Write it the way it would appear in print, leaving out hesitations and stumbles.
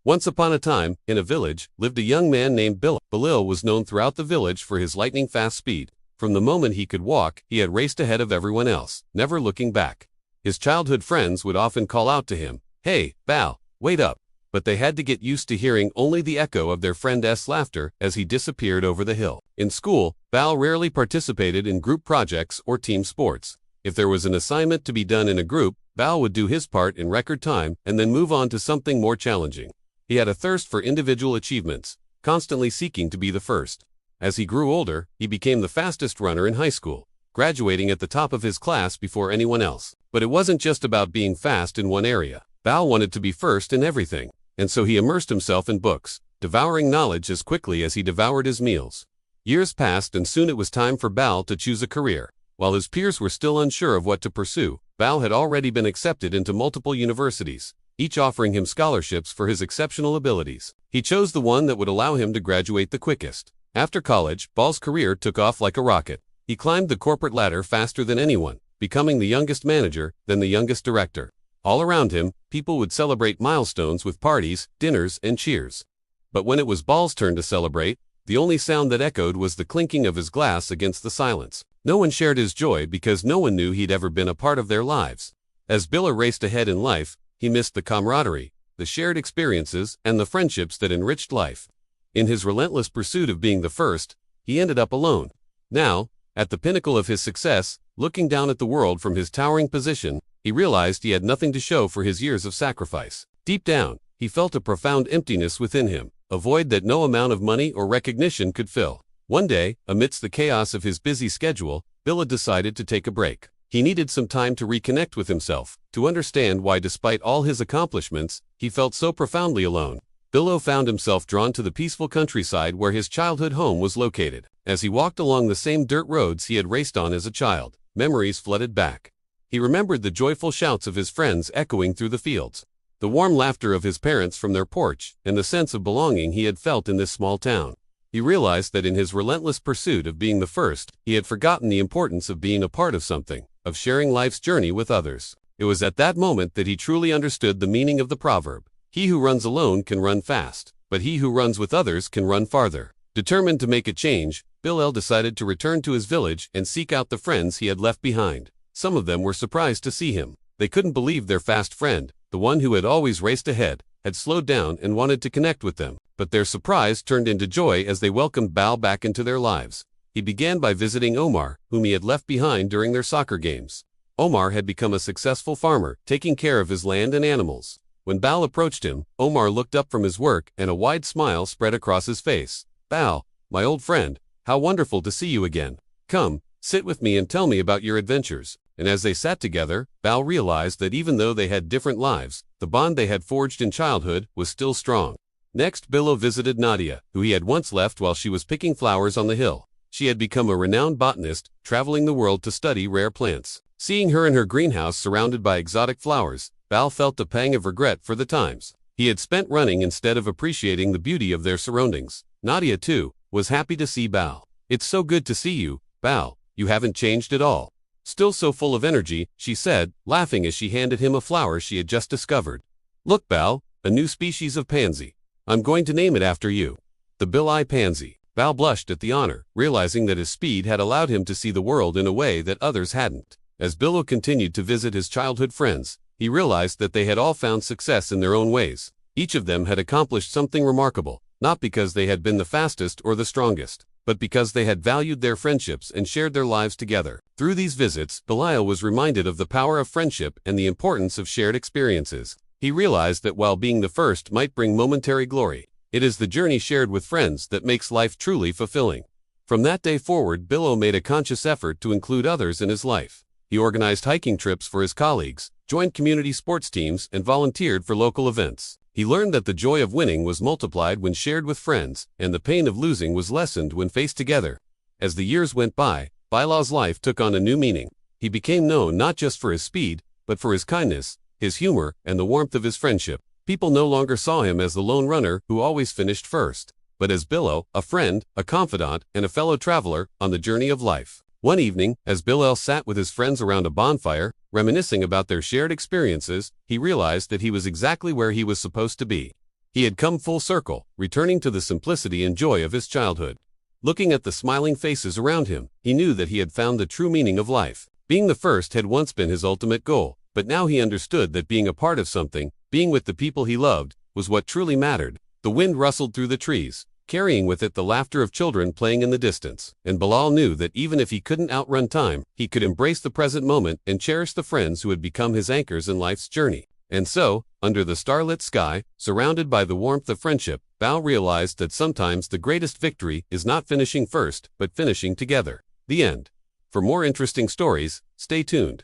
Once upon a time, in a village, lived a young man named Bill. Bilal was known throughout the village for his lightning-fast speed. From the moment he could walk, he had raced ahead of everyone else, never looking back. His childhood friends would often call out to him, "Hey, Bal, wait up!" But they had to get used to hearing only the echo of their friend's laughter as he disappeared over the hill. In school, Bal rarely participated in group projects or team sports. If there was an assignment to be done in a group, Bal would do his part in record time and then move on to something more challenging. He had a thirst for individual achievements, constantly seeking to be the first. As he grew older, he became the fastest runner in high school, graduating at the top of his class before anyone else. But it wasn't just about being fast in one area. Bal wanted to be first in everything, and so he immersed himself in books, devouring knowledge as quickly as he devoured his meals. Years passed and soon it was time for Bal to choose a career. While his peers were still unsure of what to pursue, Bal had already been accepted into multiple universities, each offering him scholarships for his exceptional abilities. He chose the one that would allow him to graduate the quickest. After college, Bal's career took off like a rocket. He climbed the corporate ladder faster than anyone, becoming the youngest manager, then the youngest director. All around him, people would celebrate milestones with parties, dinners, and cheers. But when it was Bal's turn to celebrate, the only sound that echoed was the clinking of his glass against the silence. No one shared his joy because no one knew he'd ever been a part of their lives. As Billa raced ahead in life, he missed the camaraderie, the shared experiences, and the friendships that enriched life. In his relentless pursuit of being the first, he ended up alone. Now, at the pinnacle of his success, looking down at the world from his towering position, he realized he had nothing to show for his years of sacrifice. Deep down, he felt a profound emptiness within him, a void that no amount of money or recognition could fill. One day, amidst the chaos of his busy schedule, Billa decided to take a break. He needed some time to reconnect with himself, to understand why despite all his accomplishments, he felt so profoundly alone. Billo found himself drawn to the peaceful countryside where his childhood home was located. As he walked along the same dirt roads he had raced on as a child, memories flooded back. He remembered the joyful shouts of his friends echoing through the fields, the warm laughter of his parents from their porch, and the sense of belonging he had felt in this small town. He realized that in his relentless pursuit of being the first, he had forgotten the importance of being a part of something, of sharing life's journey with others. It was at that moment that he truly understood the meaning of the proverb, "He who runs alone can run fast, but he who runs with others can run farther." Determined to make a change, Bilal decided to return to his village and seek out the friends he had left behind. Some of them were surprised to see him. They couldn't believe their fast friend, the one who had always raced ahead, had slowed down and wanted to connect with them. But their surprise turned into joy as they welcomed Bal back into their lives. He began by visiting Omar, whom he had left behind during their soccer games. Omar had become a successful farmer, taking care of his land and animals. When Bal approached him, Omar looked up from his work and a wide smile spread across his face. "Bal, my old friend, how wonderful to see you again. Come, sit with me and tell me about your adventures." And as they sat together, Bal realized that even though they had different lives, the bond they had forged in childhood was still strong. Next, Billo visited Nadia, who he had once left while she was picking flowers on the hill. She had become a renowned botanist, traveling the world to study rare plants. Seeing her in her greenhouse surrounded by exotic flowers, Bal felt a pang of regret for the times he had spent running instead of appreciating the beauty of their surroundings. Nadia, too, was happy to see Bal. "It's so good to see you, Bal. You haven't changed at all. Still so full of energy," she said, laughing as she handed him a flower she had just discovered. "Look, Bal, a new species of pansy. I'm going to name it after you. The Bilal pansy." Bal blushed at the honor, realizing that his speed had allowed him to see the world in a way that others hadn't. As Billo continued to visit his childhood friends, he realized that they had all found success in their own ways. Each of them had accomplished something remarkable, not because they had been the fastest or the strongest, but because they had valued their friendships and shared their lives together. Through these visits, Bilal was reminded of the power of friendship and the importance of shared experiences. He realized that while being the first might bring momentary glory, it is the journey shared with friends that makes life truly fulfilling. From that day forward, Billo made a conscious effort to include others in his life. He organized hiking trips for his colleagues, joined community sports teams, and volunteered for local events. He learned that the joy of winning was multiplied when shared with friends, and the pain of losing was lessened when faced together. As the years went by, Bilal's life took on a new meaning. He became known not just for his speed, but for his kindness, his humor, and the warmth of his friendship. People no longer saw him as the lone runner who always finished first, but as Bilal, a friend, a confidant, and a fellow traveler on the journey of life. One evening, as Bilal sat with his friends around a bonfire, reminiscing about their shared experiences, he realized that he was exactly where he was supposed to be. He had come full circle, returning to the simplicity and joy of his childhood. Looking at the smiling faces around him, he knew that he had found the true meaning of life. Being the first had once been his ultimate goal, but now he understood that being a part of something, being with the people he loved, was what truly mattered. The wind rustled through the trees, carrying with it the laughter of children playing in the distance, and Bilal knew that even if he couldn't outrun time, he could embrace the present moment and cherish the friends who had become his anchors in life's journey. And so, under the starlit sky, surrounded by the warmth of friendship, Bilal realized that sometimes the greatest victory is not finishing first, but finishing together. The end. For more interesting stories, stay tuned.